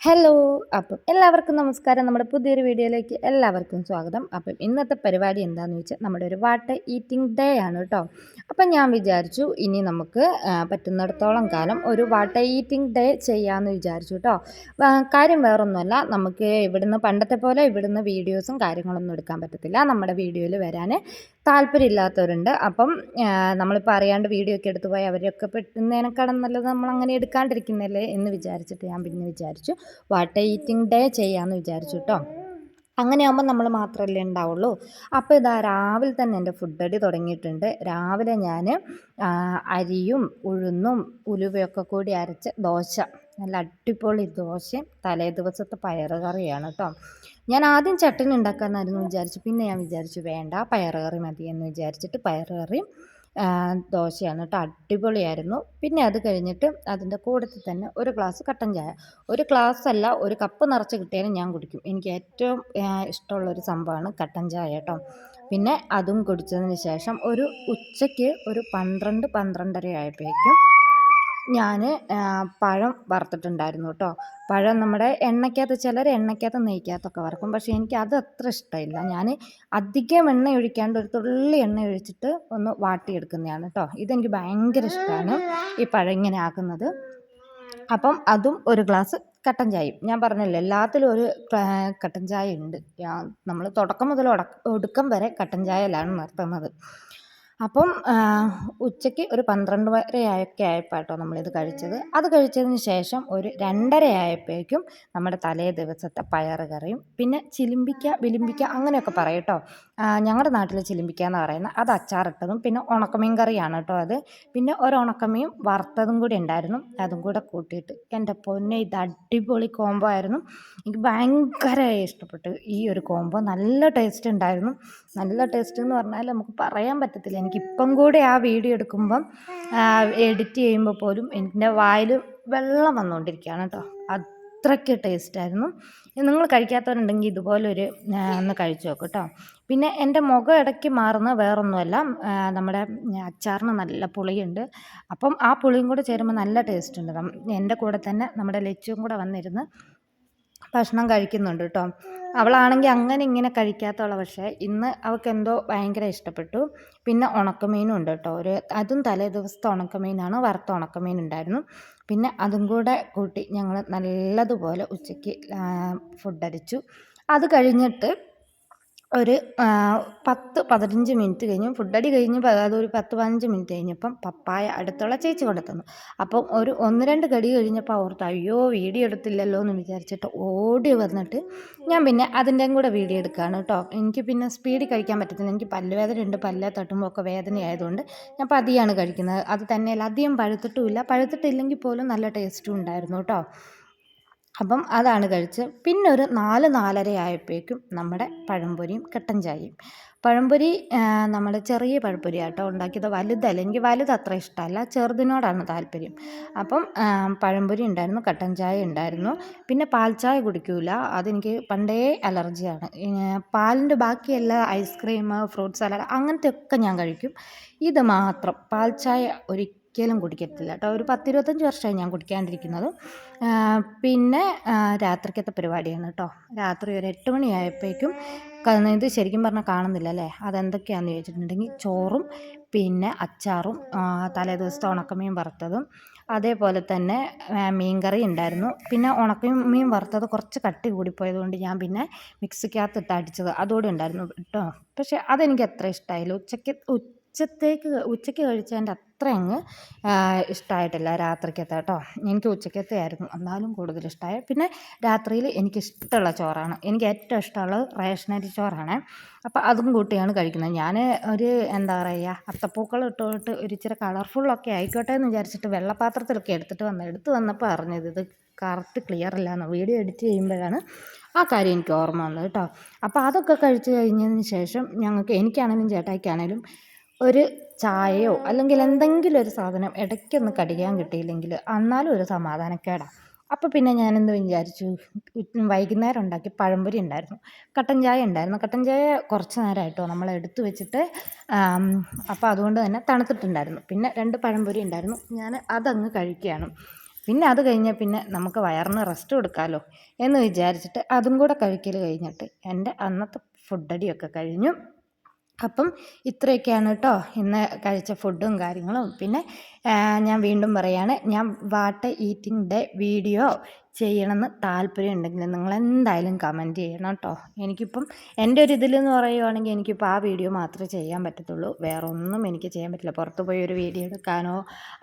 Hello. അപ്പം എല്ലാവർക്കും നമസ്കാരം. നമ്മുടെ പുതിയൊരു വീഡിയോയിലേക്ക് എല്ലാവർക്കും സ്വാഗതം. അപ്പം ഇന്നത്തെ പരിപാടി എന്താണെന്ന് വെച്ചാൽ നമ്മുടെ ഒരു വാട്ടർ ഈറ്റിംഗ് ഡേ ആണ് കേട്ടോ. അപ്പം ഞാൻ വിചാരിച്ചു ഇനി നമുക്ക് പറ്റുന്നിടത്തോളം കാലം ഒരു വാട്ടർ ഈറ്റിംഗ് ഡേ ചെയ്യാമെന്ന് വിചാരിച്ചു കേട്ടോ. കാര്യം വേറൊന്നുമല്ല, നമുക്ക് ഇവിടുന്ന് പണ്ടത്തെ പോലെ ഇവിടുന്ന് വീഡിയോസും കാര്യങ്ങളൊന്നും എടുക്കാൻ പറ്റത്തില്ല. നമ്മുടെ വീഡിയോയിൽ വരാൻ താല്പര്യമില്ലാത്തവരുണ്ട്. അപ്പം നമ്മളിപ്പോൾ അറിയാണ്ട് വീഡിയോ ഒക്കെ എടുത്തു പോയി അവരൊക്കെ പെട്ടുന്നതിനേക്കാളും നല്ലത് നമ്മൾ അങ്ങനെ എടുക്കാണ്ടിരിക്കുന്നല്ലേ എന്ന് വിചാരിച്ചിട്ട് ഞാൻ പിന്നെ വിചാരിച്ചു വാട്ടർ ഈറ്റിംഗ് ഡേ ചെയ്യാമെന്ന് വിചാരിച്ചു കേട്ടോ. അങ്ങനെയാകുമ്പോൾ നമ്മൾ മാത്രമല്ലേ ഉണ്ടാവുള്ളൂ. അപ്പോൾ ഇതാ രാവിലെ തന്നെ എൻ്റെ ഫുഡ് അടി തുടങ്ങിയിട്ടുണ്ട്. രാവിലെ ഞാൻ അരിയും ഉഴുന്നും ഉലുവയൊക്കെ കൂടി അരച്ച് ദോശ, നല്ല അടിപൊളി ദോശയും തലേ ദിവസത്തെ പയറ് കറിയാണ് കേട്ടോ. ഞാൻ ആദ്യം ചട്ടനി ഉണ്ടാക്കാമെന്നായിരുന്നു വിചാരിച്ചു. പിന്നെ ഞാൻ വിചാരിച്ചു വേണ്ട, പയറ് കറി മതി എന്ന് വിചാരിച്ചിട്ട് പയറ് കറിയും ദോശയാണ് കേട്ടോ. അടിപൊളിയായിരുന്നു. പിന്നെ അത് കഴിഞ്ഞിട്ട് അതിൻ്റെ കൂട്ടത്തിൽ തന്നെ ഒരു ഗ്ലാസ് കട്ടൻ ചായ. ഒരു ഗ്ലാസ് അല്ല, ഒരു കപ്പ് നിറച്ച് കിട്ടിയാലും ഞാൻ കുടിക്കും. എനിക്ക് ഏറ്റവും ഇഷ്ടമുള്ളൊരു സംഭവമാണ് കട്ടൻ ചായ കേട്ടോ. പിന്നെ അതും കുടിച്ചതിന് ശേഷം ഒരു ഉച്ചയ്ക്ക് ഒരു 12-12:30 ആയപ്പോഴേക്കും ഞാൻ പഴം വറുത്തിട്ടുണ്ടായിരുന്നു കേട്ടോ. പഴം നമ്മുടെ എണ്ണയ്ക്കകത്ത്, ചിലർ എണ്ണയ്ക്കകത്ത് നെയ്ക്കകത്തൊക്കെ വറക്കും. പക്ഷേ എനിക്ക് അത് അത്ര ഇഷ്ടമില്ല. ഞാൻ അധികം എണ്ണ ഒഴിക്കാണ്ട് ഒരു തുള്ളി എണ്ണ ഒഴിച്ചിട്ട് ഒന്ന് വാട്ടിയെടുക്കുന്നതാണ് കേട്ടോ. ഇതെനിക്ക് ഭയങ്കര ഇഷ്ടമാണ് ഈ പഴം ഇങ്ങനെ ആക്കുന്നത്. അപ്പം അതും ഒരു ഗ്ലാസ് കട്ടൻ ചായയും. ഞാൻ പറഞ്ഞല്ലോ എല്ലാത്തിലും ഒരു കട്ടൻ ചായ ഉണ്ട്. നമ്മൾ തുടക്കം മുതൽ ഒടുക്കം വരെ കട്ടൻ ചായയിലാണ് നിർത്തുന്നത്. അപ്പം ഉച്ചയ്ക്ക് ഒരു 12 വരെയൊക്കെ ആയപ്പോൾ കേട്ടോ നമ്മളിത് കഴിച്ചത്. അത് കഴിച്ചതിന് ശേഷം ഒരു 2:30 ആയപ്പോഴേക്കും നമ്മുടെ തലേ ദിവസത്തെ പയറ് കറിയും പിന്നെ വിലിമ്പിക്ക അങ്ങനെയൊക്കെ പറയും കേട്ടോ. ഞങ്ങളുടെ നാട്ടിൽ ചിലിമ്പിക്ക എന്ന് പറയുന്നത് അത് അച്ചാറിട്ടതും പിന്നെ ഉണക്കമീൻ കറിയാണ് കേട്ടോ അത്. പിന്നെ ഒരു ഉണക്കമീൻ വറുത്തതും കൂടി ഉണ്ടായിരുന്നു. അതും കൂടെ കൂട്ടിയിട്ട് എൻ്റെ പൊന്നെ, ഇത് അടിപൊളി കോംബോ ആയിരുന്നു. എനിക്ക് ഭയങ്കരമായി ഇഷ്ടപ്പെട്ടു ഈ ഒരു കോംബോ. നല്ല ടേസ്റ്റ് ഉണ്ടായിരുന്നു. നല്ല ടേസ്റ്റ് എന്ന് പറഞ്ഞാൽ നമുക്ക് പറയാൻ പറ്റത്തില്ല. എനിക്കിപ്പം കൂടെ ആ വീഡിയോ എടുക്കുമ്പം എഡിറ്റ് ചെയ്യുമ്പോൾ പോലും എൻ്റെ വായിൽ വെള്ളം വന്നുകൊണ്ടിരിക്കുകയാണ് കേട്ടോ. അത്രയ്ക്ക് ടേസ്റ്റായിരുന്നു. നിങ്ങൾ കഴിക്കാത്തവരുണ്ടെങ്കിൽ ഇതുപോലൊരു ഒന്ന് കഴിച്ചു നോക്കും കേട്ടോ. പിന്നെ എൻ്റെ മുഖം ഇടയ്ക്ക് മാറുന്ന വേറൊന്നുമല്ല, നമ്മുടെ അച്ചാറിന് നല്ല പുളിയുണ്ട്. അപ്പം ആ പുളിയും കൂടെ ചേരുമ്പോൾ നല്ല ടേസ്റ്റ് ഉണ്ട്. എൻ്റെ കൂടെ തന്നെ നമ്മുടെ ലച്ചുവും കൂടെ വന്നിരുന്ന് ഭക്ഷണം കഴിക്കുന്നുണ്ട് കേട്ടോ. അവളാണെങ്കിൽ അങ്ങനെ ഇങ്ങനെ കഴിക്കാത്തവളാണ്. പക്ഷേ ഇന്ന് അവൾക്ക് എന്തോ ഭയങ്കര ഇഷ്ടപ്പെട്ടു. പിന്നെ ഉണക്കമീനും ഉണ്ട് കേട്ടോ. അതും തലേ ദിവസത്തെ ഉണക്കമീനാണ്, വറുത്ത ഉണക്കമീൻ ഉണ്ടായിരുന്നു. പിന്നെ അതും കൂടെ കൂട്ടി ഞങ്ങൾ നല്ലതുപോലെ ഉച്ചയ്ക്ക് ഫുഡ് അടിച്ചു. അത് കഴിഞ്ഞിട്ട് ഒരു 10-15 മിനിറ്റ് കഴിഞ്ഞു. ഫുഡടി കഴിഞ്ഞ് അതൊരു 10-15 മിനിറ്റ് കഴിഞ്ഞപ്പം പപ്പായ അടുത്തുള്ള ചേച്ചി കൊണ്ട് തന്നു. അപ്പം ഒരു 1-2 കടി കഴിഞ്ഞപ്പോൾ ഓർത്ത് അയ്യോ വീഡിയോ എടുത്തില്ലല്ലോ എന്ന് വിചാരിച്ചിട്ട് ഓടി വന്നിട്ട് ഞാൻ പിന്നെ അതിൻ്റെയും കൂടെ വീഡിയോ എടുക്കുകയാണ് കേട്ടോ. എനിക്ക് പിന്നെ സ്പീഡിൽ കഴിക്കാൻ പറ്റത്തില്ല. എനിക്ക് പല്ലുവേദന ഉണ്ട്. പല്ല് തട്ടുമ്പോൾ ഒക്കെ വേദനയായതുകൊണ്ട് ഞാൻ പതിയാണ് കഴിക്കുന്നത്. അത് തന്നെയല്ല അധികം പഴുത്തിട്ടുമില്ല. പഴുത്തിട്ടില്ലെങ്കിൽ പോലും നല്ല ടേസ്റ്റും ഉണ്ടായിരുന്നു കേട്ടോ. അപ്പം അതാണ് കഴിച്ചത്. പിന്നെ ഒരു 4-4:30 ആയപ്പോഴേക്കും നമ്മുടെ പഴംപൊരിയും കട്ടൻ ചായയും. പഴംപൊരി നമ്മുടെ ചെറിയ പഴംപൊരി ആട്ടോ ഉണ്ടാക്കിയത്, വലുതല്ല. എനിക്ക് വലുത് അത്ര ഇഷ്ടമല്ല, ചെറുതിനോടാണ് താല്പര്യം. അപ്പം പഴംപൊരി ഉണ്ടായിരുന്നു, കട്ടൻ ചായ ഉണ്ടായിരുന്നു. പിന്നെ പാൽ ചായ കുടിക്കില്ല, അതെനിക്ക് പണ്ടേ അലർജിയാണ്. പാലിൻ്റെ ബാക്കിയെല്ലാം ഐസ്ക്രീം, ഫ്രൂട്ട് സലാഡ് അങ്ങനത്തെ ഒക്കെ ഞാൻ കഴിക്കും. ഇത് മാത്രം പാൽ ചായ ഒരിക്കലും കുടിക്കത്തില്ല കേട്ടോ. ഒരു 10-25 വർഷമായി ഞാൻ കുടിക്കാണ്ടിരിക്കുന്നത്. പിന്നെ രാത്രിക്കത്തെ പരിപാടിയാണ് കേട്ടോ. രാത്രി ഒരു 8 മണിയായപ്പോഴേക്കും ഇത് ശരിക്കും പറഞ്ഞാൽ കാണുന്നില്ല അല്ലേ, അതെന്തൊക്കെയാണെന്ന് ചോദിച്ചിട്ടുണ്ടെങ്കിൽ ചോറും പിന്നെ അച്ചാറും തലേ ദിവസത്തെ ഉണക്കമീൻ വറുത്തതും അതേപോലെ തന്നെ മീൻകറി ഉണ്ടായിരുന്നു. പിന്നെ ഉണക്കമീൻ വറുത്തത് കുറച്ച് കട്ടി കൂടിപ്പോയതുകൊണ്ട് ഞാൻ പിന്നെ മിക്സിക്കകത്തിട്ട് അടിച്ചത് അതുകൂടി ഉണ്ടായിരുന്നു കേട്ടോ. പക്ഷേ അതെനിക്ക് അത്ര ഇഷ്ടമായില്ല. ഉച്ചയ്ക്ക് കഴിച്ചതിൻ്റെ അത്ര അങ്ങ് ഇഷ്ടമായിട്ടില്ല രാത്രിക്കത്തെ കേട്ടോ. എനിക്ക് ഉച്ചക്കത്തെ ആയിരുന്നു എന്നാലും കൂടുതൽ ഇഷ്ടമായി. പിന്നെ രാത്രിയിൽ എനിക്കിഷ്ടമുള്ള ചോറാണ്, എനിക്ക് ഏറ്റവും ഇഷ്ടമുള്ളത് റേഷനരി ചോറാണ്. അപ്പോൾ അതും കൂട്ടിയാണ് കഴിക്കുന്നത്. ഞാൻ ഒരു എന്താ പറയുക, അത്തപ്പൂക്കൾ ഇട്ടോട്ട് ഒരു ഇച്ചിരി കളർഫുള്ളൊക്കെ ആയിക്കോട്ടെ എന്ന് വിചാരിച്ചിട്ട് വെള്ളപ്പാത്രത്തിലൊക്കെ എടുത്തു വന്നപ്പോൾ അറിഞ്ഞത് ഇത് കറക്റ്റ് ക്ലിയർ അല്ല എന്ന് വീഡിയോ എഡിറ്റ് ചെയ്യുമ്പോഴാണ് ആ കാര്യം എനിക്ക് ഓർമ്മ വന്നത് കേട്ടോ. അപ്പോൾ അതൊക്കെ കഴിച്ച് കഴിഞ്ഞതിന് ശേഷം എനിക്കാണെങ്കിലും ചേട്ടായിക്കാണെങ്കിലും ഒരു ചായയോ അല്ലെങ്കിൽ എന്തെങ്കിലും ഒരു സാധനം ഇടയ്ക്കൊന്ന് കടിക്കാൻ കിട്ടിയില്ലെങ്കിൽ എന്നാലും ഒരു സമാധാനക്കേടാണ്. അപ്പോൾ പിന്നെ ഞാനെന്ത് വിചാരിച്ചു, വൈകുന്നേരം ഉണ്ടാക്കി പഴംപൊരി ഉണ്ടായിരുന്നു, കട്ടൻ ചായ ഉണ്ടായിരുന്നു. കട്ടൻ ചായ കുറച്ച് നേരമായിട്ടോ നമ്മൾ എടുത്തു വെച്ചിട്ട്, അപ്പോൾ അതുകൊണ്ട് തന്നെ തണുത്തിട്ടുണ്ടായിരുന്നു. പിന്നെ 2 പഴംപൊരി ഉണ്ടായിരുന്നു, ഞാൻ അതങ്ങ് കഴിക്കുകയാണ്. പിന്നെ അത് കഴിഞ്ഞാൽ പിന്നെ നമുക്ക് വയറിന് റെസ്റ്റ് കൊടുക്കാമല്ലോ എന്ന് വിചാരിച്ചിട്ട് അതും കൂടെ കഴിക്കൽ കഴിഞ്ഞിട്ട് എൻ്റെ അന്നത്തെ ഫുഡടിയൊക്കെ കഴിഞ്ഞു. അപ്പം ഇത്രയൊക്കെയാണ് കേട്ടോ ഇന്ന് കഴിച്ച ഫുഡും കാര്യങ്ങളും. പിന്നെ ഞാൻ വീണ്ടും പറയാണ്, ഞാൻ വാട്ട ഈറ്റിംഗ് ഡേ വീഡിയോ ചെയ്യണമെന്ന് താല്പര്യം ഉണ്ടെങ്കിൽ നിങ്ങൾ എന്തായാലും കമൻറ്റ് ചെയ്യണം കേട്ടോ. എനിക്കിപ്പം എൻ്റെ ഒരു ഇതിലെന്ന് പറയുവാണെങ്കിൽ എനിക്കിപ്പോൾ ആ വീഡിയോ മാത്രമേ ചെയ്യാൻ പറ്റത്തുള്ളൂ, വേറെ ഒന്നും എനിക്ക് ചെയ്യാൻ പറ്റില്ല. പുറത്ത് പോയി ഒരു വീഡിയോ എടുക്കാനോ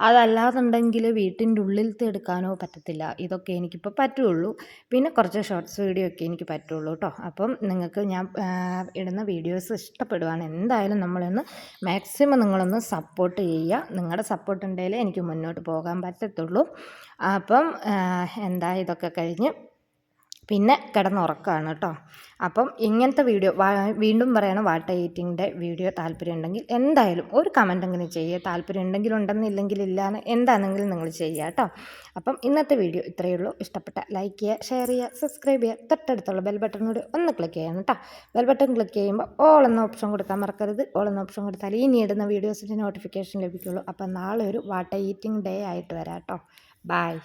അതല്ലാന്നുണ്ടെങ്കിൽ വീട്ടിൻ്റെ ഉള്ളിലത്തെ എടുക്കാനോ പറ്റത്തില്ല. ഇതൊക്കെ എനിക്കിപ്പോൾ പറ്റുള്ളൂ. പിന്നെ കുറച്ച് ഷോർട്സ് വീഡിയോ ഒക്കെ എനിക്ക് പറ്റുള്ളൂ കേട്ടോ. അപ്പം നിങ്ങൾക്ക് ഞാൻ ഇടുന്ന വീഡിയോസ് ഇഷ്ടപ്പെടുവാണ് എന്തായാലും നമ്മളൊന്ന് മാക്സിമം നിങ്ങളൊന്ന് സപ്പോർട്ട് ചെയ്യുക. നിങ്ങളുടെ സപ്പോർട്ട് ഉണ്ടെങ്കിലേ എനിക്ക് മുന്നോട്ട് പോകാൻ പറ്റത്തുള്ളൂ. അപ്പം ഇതൊക്കെ കഴിഞ്ഞ് പിന്നെ കിടന്നുറക്കമാണ് കേട്ടോ. അപ്പം ഇങ്ങനത്തെ വീഡിയോ വീണ്ടും പറയണം, വാട്ട ഈറ്റിങ്ങിൻ്റെ വീഡിയോ താല്പര്യം ഉണ്ടെങ്കിൽ എന്തായാലും ഒരു കമൻറ്റെങ്കിലും ചെയ്യുക. താല്പര്യം ഉണ്ടെങ്കിലും ഉണ്ടെന്നില്ലെങ്കിൽ ഇല്ലാന്ന് എന്താണെങ്കിലും നിങ്ങൾ ചെയ്യുക കേട്ടോ. അപ്പം ഇന്നത്തെ വീഡിയോ ഇത്രയേ ഉള്ളൂ. ഇഷ്ടപ്പെട്ട ലൈക്ക് ചെയ്യുക, ഷെയർ ചെയ്യുക, സബ്സ്ക്രൈബ് ചെയ്യുക, തൊട്ടടുത്തുള്ള ബെൽ ബട്ടണിലൂടെ ഒന്ന് ക്ലിക്ക് ചെയ്യണം കേട്ടോ. ബെൽ ബട്ടൺ ക്ലിക്ക് ചെയ്യുമ്പോൾ ഓൾ എന്ന ഓപ്ഷൻ കൊടുക്കാൻ മറക്കരുത്. ഓൾ എന്ന ഓപ്ഷൻ കൊടുത്താൽ ഇനി ഇടുന്ന വീഡിയോസിൻ്റെ നോട്ടിഫിക്കേഷൻ ലഭിക്കുള്ളൂ. അപ്പം നാളെ ഒരു വാട്ട ഈറ്റിംഗ് ഡേ ആയിട്ട് വരാം കേട്ടോ. ബായ്.